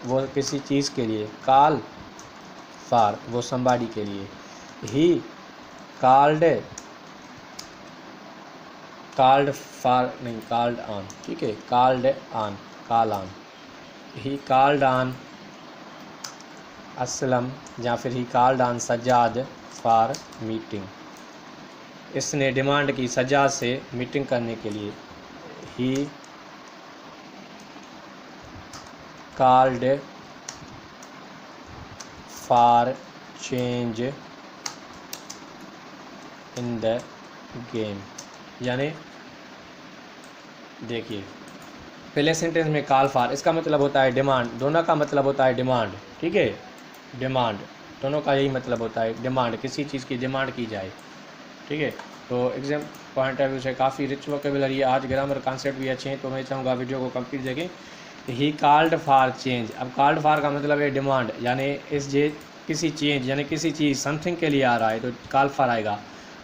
[SPEAKER 1] वो किसी चीज़ के लिए, कॉल फॉर वो समबाडी के लिए, ही कॉल्ड फॉर नहीं, कॉल्ड ऑन, ठीक है, called on, call on, he called on Aslam, या फिर he called on Sajjad for meeting, इसने डिमांड की सज्जाद से मीटिंग करने के लिए, he called for change in the game. यानी देखिए पहले सेंटेंस में कॉल फॉर, इसका मतलब होता है डिमांड, दोनों का मतलब होता है डिमांड, ठीक है, डिमांड, दोनों का यही मतलब होता है डिमांड, किसी चीज़ की डिमांड की जाए, ठीक है। तो एग्जाम पॉइंट ऑफ व्यू से काफ़ी रिच वोकेबुलरी है, आज ग्रामर कॉन्सेप्ट भी अच्छे हैं, तो मैं चाहूँगा वीडियो को कंप्लीट देखें। ही कॉल्ड फॉर चेंज, अब कॉल्ड फॉर का मतलब है डिमांड, यानी इस जे किसी चेंज यानी किसी चीज़ समथिंग के लिए आ रहा है तो कॉल फॉर आएगा।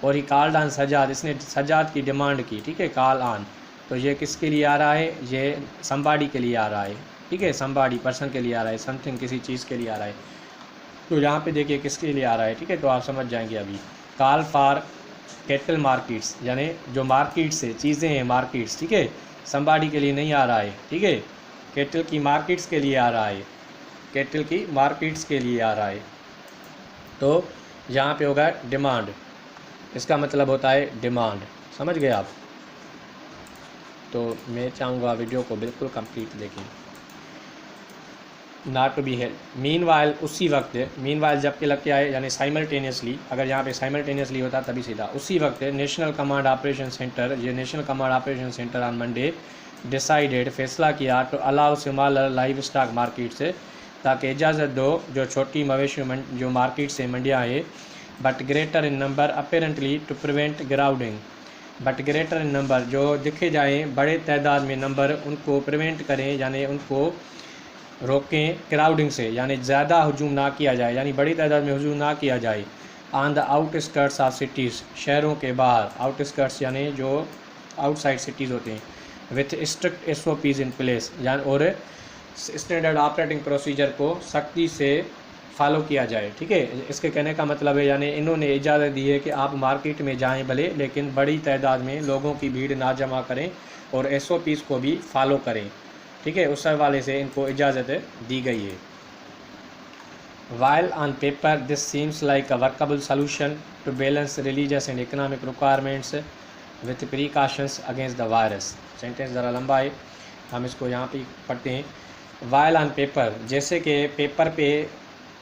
[SPEAKER 1] और ही कॉल्ड ऑन सज्जाद, इसने सज्जाद की डिमांड की, ठीक है, कॉल ऑन, तो ये किसके लिए आ रहा है, ये समबाडी के लिए आ रहा है, ठीक है, समबाडी पर्सन के लिए आ रहा है, समथिंग किसी चीज़ के लिए आ रहा है। तो यहाँ पे देखिए किसके लिए आ रहा है, ठीक है, तो आप समझ जाएंगे अभी। कॉल फॉर केटल मार्केट्स, यानी जो मार्केट से चीज़ें हैं मार्केट्स, ठीक है, समबाडी के लिए नहीं आ रहा है, ठीक है, केटल की मार्केट्स के लिए आ रहा है, केटल की मार्केट्स के लिए आ रहा है। तो यहाँ पे होगा डिमांड, इसका मतलब होता है डिमांड, समझ गए आप। तो मैं चाहूँगा वीडियो को बिल्कुल कंप्लीट देखें। Not to be held meanwhile, उसी वक्त, मीनवाइल जब के लग के आए यानी साइमल्टेनियसली, अगर यहाँ पे साइमल्टेनियसली होता तभी सीधा, उसी वक्त नेशनल कमांड ऑपरेशन सेंटर, ये national command operation centre on Monday decided, फैसला किया to allow smaller livestock market से, ताकि इजाज़त दो जो छोटी मवेशी जो मार्केट से मंडियाँ हैं, but greater in number apparently to prevent crowding, but greater in number जो दिखे जाएँ बड़े तादाद में नंबर, उनको प्रिवेंट करें यानी उनको रोकें, क्राउडिंग से यानी ज़्यादा हजूम ना किया जाए, यानी बड़ी तादाद में हजूम ना किया जाए, on the outskirts of cities, शहरों के बाहर, आउटस्कर्ट्स यानी जो आउटसाइड सिटीज़ होते हैं, with strict SOPs in place, यानी और स्टैंडर्ड ऑपरेटिंग प्रोसीजर को सख्ती से फॉलो किया जाए, ठीक है। इसके कहने का मतलब है यानी इन्होंने इजाज़त दी है कि आप मार्केट में जाएं भले, लेकिन बड़ी तादाद में लोगों की भीड़ ना जमा करें और SOPs को भी फॉलो करें, ठीक है, उस हवाले से इनको इजाज़त दी गई है। While on paper this seems like a workable solution to balance religious and economic requirements with precautions against the virus. Sentence ज़रा लंबा है, हम इसको यहाँ पे पढ़ते हैं। वाइल ऑन पेपर, जैसे कि पेपर पे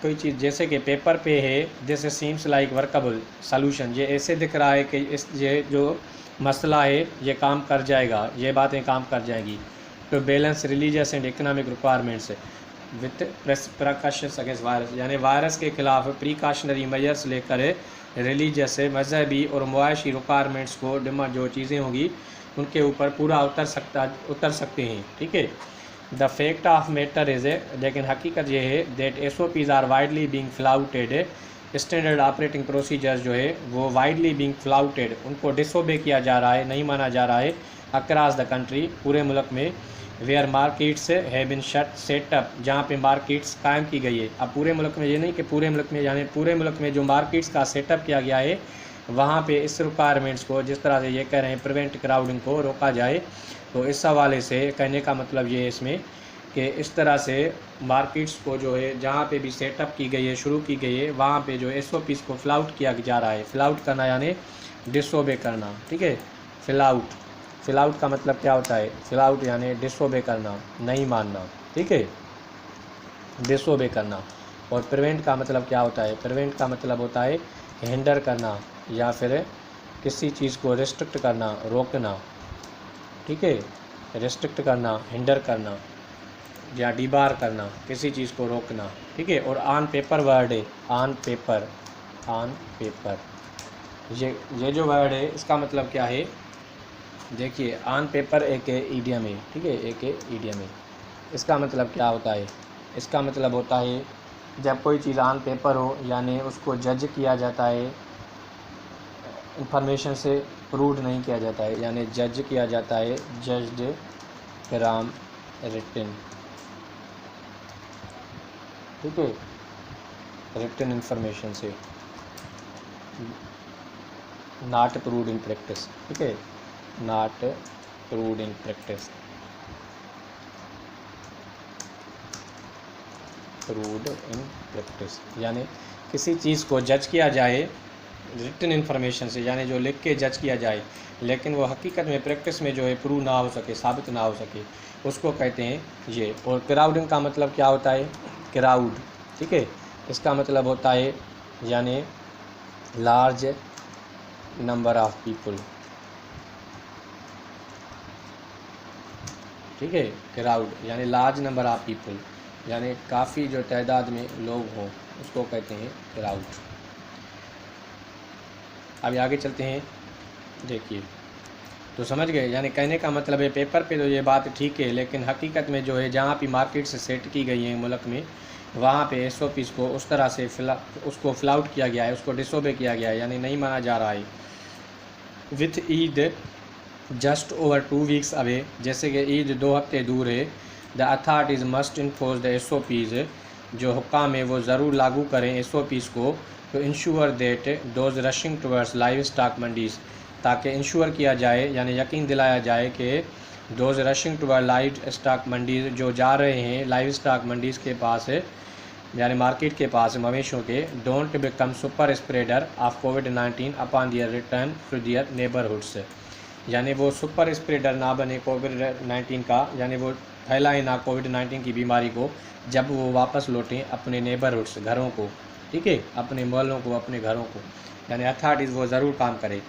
[SPEAKER 1] कोई चीज़, जैसे कि पेपर पे है, दिस सीम्स लाइक वर्कबल सोल्यूशन, ये ऐसे दिख रहा है कि इस ये जो मसला है ये काम कर जाएगा, ये बातें काम कर जाएंगी। To balance religious and economic requirements, with precautions against virus, यानी वायरस के खिलाफ प्रिकॉशनरी मेजर्स लेकर रिलीजियस मजहबी और मुआशी रिक्वायरमेंट्स को डिमांड जो चीज़ें होंगी उनके ऊपर पूरा उतर सकते हैं। ठीक है। The fact of matter is लेकिन हकीकत यह है that SOPs are widely being flouted, standard operating procedures जो है वो वाइडली बीइंग फ्लाउटेड, उनको डिसोबे किया जा रहा है, नहीं माना जा रहा है अक्रॉस द कंट्री, पूरे मुल्क में। Where markets have been set up, जहाँ पे मार्केट्स कायम की गई है। अब पूरे मुल्क में ये नहीं कि पूरे मुल्क में, यानी पूरे मुल्क में जो मार्केट्स का सेटअप किया गया है वहाँ पे इस रिक्वायरमेंट्स को, जिस तरह से ये कह रहे हैं प्रिवेंट क्राउडिंग को रोका जाए, तो इस हवाले से कहने का मतलब ये है इसमें कि इस तरह से मार्केट्स को जो है जहाँ पे भी सेटअप की गई है, शुरू की गई है, वहाँ पे जो SOPs को फ्लाउट किया जा रहा है। फ्लाउट करना यानी डिसोबे करना। ठीक है। फ्लाउट का मतलब क्या होता है? फ्लाउट यानी डिसोबे करना, नहीं मानना। ठीक है। डिसोबे करना। और प्रिवेंट का मतलब क्या होता है? प्रिवेंट का मतलब होता है हिंडर करना या फिर किसी चीज़ को रिस्ट्रिक्ट करना, रोकना। ठीक है। रिस्ट्रिक्ट करना, हिंडर करना या डिबार करना, किसी चीज़ को रोकना। ठीक है। और ऑन पेपर वर्ड है, ऑन पेपर ये जो वर्ड है इसका मतलब क्या है? देखिए, ऑन पेपर एक ईडियम है। ठीक है। एक ईडियम है। इसका मतलब क्या होता है? इसका मतलब होता है जब कोई चीज़ ऑन पेपर हो, यानी उसको जज किया जाता है, इंफॉर्मेशन से प्रूव नहीं किया जाता है, यानी जज किया जाता है, जज्ड फ्रॉम रिटन। ठीक है। रिटन इंफॉर्मेशन से, नॉट प्रूव्ड इन प्रैक्टिस। ठीक है। Not proved in practice, proved in practice, यानी किसी चीज़ को जज किया जाए रिटन इन्फॉर्मेशन से, यानी जो लिख के जज किया जाए, लेकिन वो हकीकत में प्रैक्टिस में जो है प्रूव ना हो सके, साबित ना हो सके, उसको कहते हैं ये। और क्राउडिंग का मतलब क्या होता है? क्राउड। ठीक है। इसका मतलब होता है यानी लार्ज नंबर ऑफ पीपल। ठीक है। क्राउड यानी लार्ज नंबर ऑफ पीपल, यानी काफ़ी जो तादाद में लोग हों, उसको कहते हैं क्राउड। अभी आगे चलते हैं। देखिए, तो समझ गए, यानी कहने का मतलब है पेपर पे तो ये बात ठीक है, लेकिन हकीकत में जो है जहाँ भी मार्केट से सेट की गई है मुल्क में, वहाँ पे SOPs को उस तरह से उसको फ्लाउट किया गया है, उसको डिसोबे किया गया है, यानी नहीं माना जा रहा है। With Eid just over 2 weeks away, जैसे कि ईद 2 हफ्ते दूर है, the authorities must enforce the SOPs, जो हुक्काम है वो ज़रूर लागू करें SOPs को, तो ensure that those rushing towards live stock mandis, ताकि इंश्योर किया जाए, यानी यकीन दिलाया जाए कि those rushing toward live stock mandis, जो जा रहे हैं लाइव स्टॉक मंडीज़ के पास, यानी मार्केट के पास मवेशियों के, don't become super spreader of कोविड-19 upon their return to their neighbourhoods, यानी वो सुपर स्प्रेडर ना बने कोविड-19 का, यानी वो फैलाए ना कोविड-19 की बीमारी को जब वो वापस लौटें अपने नेबरहुड्स, घरों को। ठीक है। अपने मोहल्लों को, अपने घरों को, यानी अथॉरिटीज़ वो ज़रूर काम करे।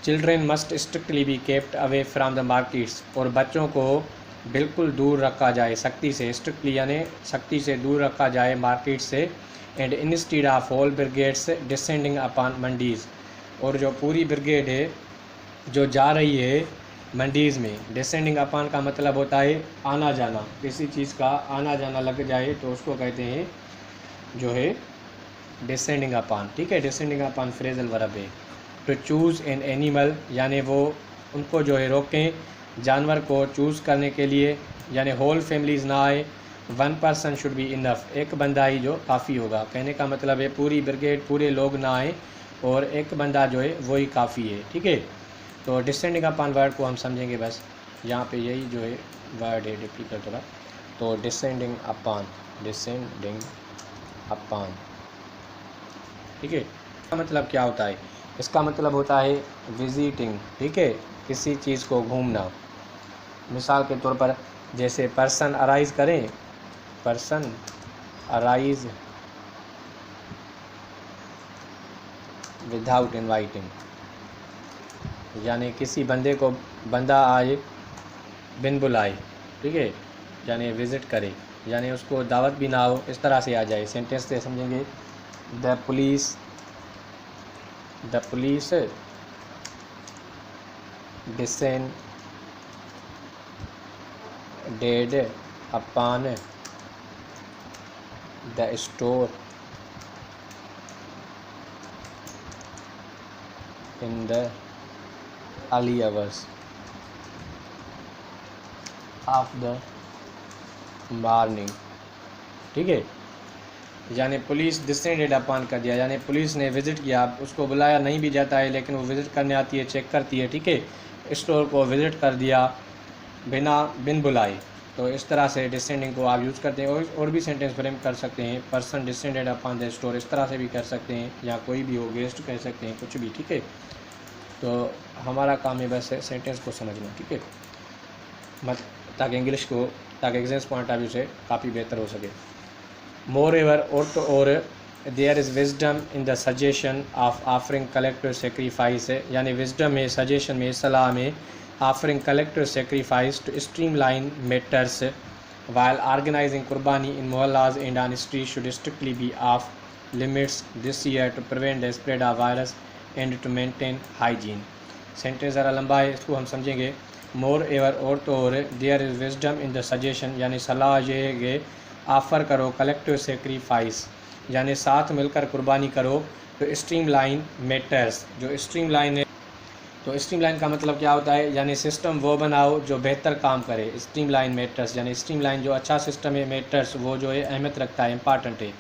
[SPEAKER 1] Children must strictly be kept away from the markets, और बच्चों को बिल्कुल दूर रखा जाए, सख्ती से, स्ट्रिक्टली यानी सख्ती से दूर रखा जाए मार्केट से। And instead of all brigades descending upon mandis, और जो पूरी ब्रिगेड है जो जा रही है मंडीज़ में, डिसेंडिंग अपॉन का मतलब होता है आना जाना, किसी चीज़ का आना जाना लग जाए तो उसको कहते हैं जो है डिसेंडिंग अपॉन। ठीक है। डिसेंडिंग अपॉन फ्रेजल वर्ब है। टू चूज़ एन एनिमल, यानी वो उनको जो है रोकें, जानवर को चूज़ करने के लिए, यानी होल फैमिलीज़ ना आए। 1 पर्सन शुड बी इनफ, एक बंदा ही जो काफ़ी होगा। कहने का मतलब है पूरी ब्रिगेड, पूरे लोग ना आए और एक बंदा जो है वही काफ़ी है। ठीक है। तो डिसेंडिंग अपॉन वर्ड को हम समझेंगे बस, यहाँ पे यही जो है वर्ड है डिफिकल्ट थोड़ा। तो डिसेंडिंग अपॉन, डिसेंडिंग अपॉन। ठीक है। इसका मतलब क्या होता है? इसका मतलब होता है विजिटिंग। ठीक है। किसी चीज़ को घूमना। मिसाल के तौर पर जैसे पर्सन अराइज करें, पर्सन अराइज विदाउट इनवाइटिंग, यानी किसी बंदे को, बंदा आए बिन बुलाए। ठीक है। यानी विज़िट करे, यानी उसको दावत भी ना हो, इस तरह से आ जाए। सेंटेंस से समझेंगे, the police descended upon the store in the early hours of the morning। ठीक है, यानी पुलिस डिसेंडेड अपॉन कर दिया, यानी पुलिस ने विज़िट किया। उसको बुलाया नहीं भी जाता है, लेकिन वो विज़िट करने आती है, चेक करती है। ठीक है, स्टोर को विज़िट कर दिया बिन बुलाए। तो इस तरह से डिसेंडिंग को आप यूज़ करते हैं। और भी सेंटेंस फ्रेम कर सकते हैं, person descended upon the store, इस तरह से भी कर सकते हैं, या कोई भी हो, गेस्ट कह सकते हैं, कुछ भी। ठीक है, तो हमारा काम है बस सेंटेंस को समझना। ठीक है, ताकि इंग्लिश को, ताकि एग्जाम्स पॉइंट ऑफ व्यू से काफ़ी बेहतर हो सके। Moreover, और there is wisdom in the suggestion of offering collective sacrifice, यानी wisdom में, suggestion में, सलाह में, offering collective sacrifice to streamline matters while organizing qurbani in mohallas and on streets should strictly be off limits this year to prevent the spread of virus and to maintain hygiene। Sentence ज़रा लंबा है, इसको हम समझेंगे। Moreover, और there is wisdom in the suggestion, यानी सलाह ये है कि ऑफ़र करो कलेक्टिव सेक्रीफाइस, यानी साथ मिलकर कुर्बानी करो। तो स्ट्रीम लाइन मैटर्स, जो स्ट्रीम लाइन है, तो स्ट्रीम लाइन का मतलब क्या होता है, यानी सिस्टम वो बनाओ जो बेहतर काम करे। स्ट्रीम लाइन मैटर्स, यानी स्ट्रीम लाइन जो अच्छा सिस्टम है, मैटर्स वो जो है अहमियत रखता है, इंपॉर्टेंट है।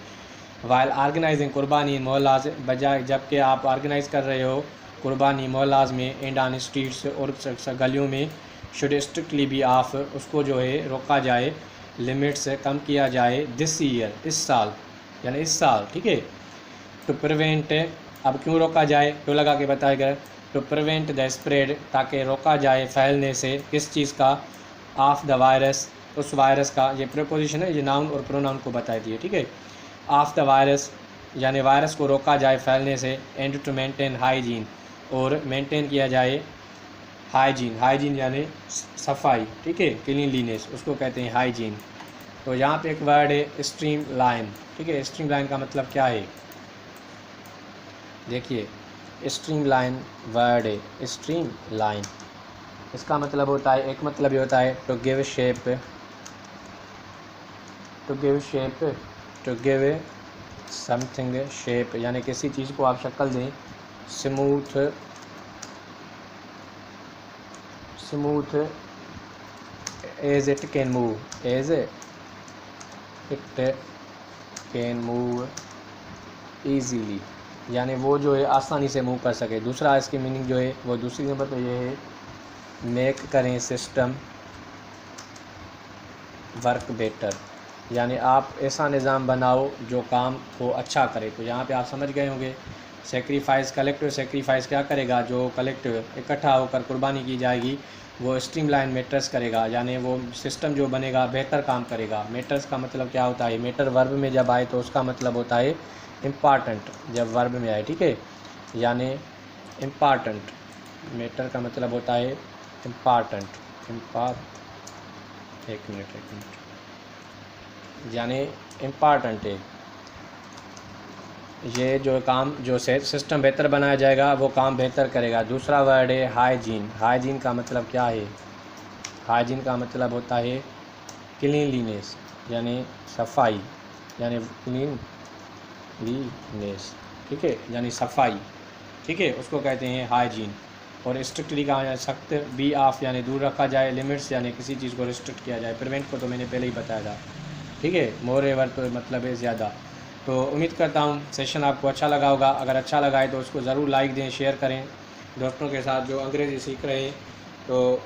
[SPEAKER 1] वाइल ऑर्गेनाइजिंग कुर्बानी मोहल्लाज, बजाय जबकि आप ऑर्गेनाइज़ कर रहे हो कुर्बानी मोहल्लाज में, एंड ऑन स्ट्रीट्स, और गलियों में, शुड स्ट्रिक्टली बी ऑफ, उसको जो है रोका जाए, लिमिट से कम किया जाए, दिस ईयर, इस साल, यानी इस साल। ठीक है, टू प्रिवेंट, अब क्यों रोका जाए, क्यों लगा के बताएगा, टू प्रिवेंट द स्प्रेड, ताकि रोका जाए फैलने से, किस चीज़ का, ऑफ द वायरस, उस वायरस का। ये प्रीपोजिशन है, ये नाउन और प्रोनाउन को बता दिए। ठीक है, ऑफ द वायरस, यानी वायरस को रोका जाए फैलने से, एंड टू मेंटेन हाइजीन, और मेंटेन किया जाए हाइजीन यानी सफाई। ठीक है, क्लीनलीनेस, उसको कहते हैं हाइजीन। तो यहाँ पे एक वर्ड है स्ट्रीम लाइन। ठीक है, स्ट्रीम लाइन का मतलब क्या है, देखिए, स्ट्रीम लाइन वर्ड है, स्ट्रीम लाइन, इसका मतलब होता है, एक मतलब ये होता है to give shape, to give something shape, यानी किसी चीज़ को आप शक्ल दें। Smooth as it can move, as it can move easily, यानी वो जो है आसानी से मूव कर सके। दूसरा इसकी मीनिंग जो है वो दूसरी नंबर पे ये है, मेक करें सिस्टम वर्क बेटर, यानी आप ऐसा निज़ाम बनाओ जो काम को अच्छा करे। तो यहाँ पे आप समझ गए होंगे, सेक्रीफाइस, कलेक्टिव सेक्रीफाइस क्या करेगा, जो कलेक्टिव इकट्ठा होकर कुर्बानी की जाएगी वो स्ट्रीमलाइन मैटर्स करेगा, यानी वो सिस्टम जो बनेगा बेहतर काम करेगा। मैटर्स का मतलब क्या होता है, मैटर वर्ब में जब आए तो उसका मतलब होता है इम्पॉर्टेंट, जब वर्ब में आए। ठीक है, यानी इम्पॉर्टेंट, मैटर का मतलब होता है इम्पॉर्टेंट, एक मिनट, यानी इम्पॉर्टेंट है। ये जो काम, जो सिस्टम बेहतर बनाया जाएगा वो काम बेहतर करेगा। दूसरा वर्ड है हाइजीन। हाइजीन का मतलब क्या है, हाइजीन का मतलब होता है क्लीनलीनेस, यानी सफाई, यानी क्लीनलीनेस। ठीक है, यानी सफाई। ठीक है, उसको कहते हैं हाइजीन। और स्ट्रिक्टली कहा जाए, सख्त, बी ऑफ यानी दूर रखा जाए, लिमिट्स यानी किसी चीज़ को रिस्ट्रिक्ट किया जाए, प्रिवेंट को तो मैंने पहले ही बताया था। ठीक है, मोर एवर तो मतलब है ज़्यादा। तो उम्मीद करता हूँ सेशन आपको अच्छा लगा होगा। अगर अच्छा लगा है तो उसको ज़रूर लाइक दें, शेयर करें दोस्तों के साथ जो अंग्रेज़ी सीख रहे हैं, तो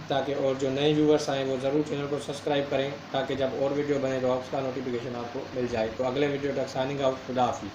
[SPEAKER 1] ताकि और जो नए व्यूवर्स आएँ वो ज़रूर चैनल को सब्सक्राइब करें, ताकि जब और वीडियो बने तो उसका नोटिफिकेशन आपको मिल जाए। तो अगले वीडियो तक साइनिंग आउट, खुदा हाफिज़।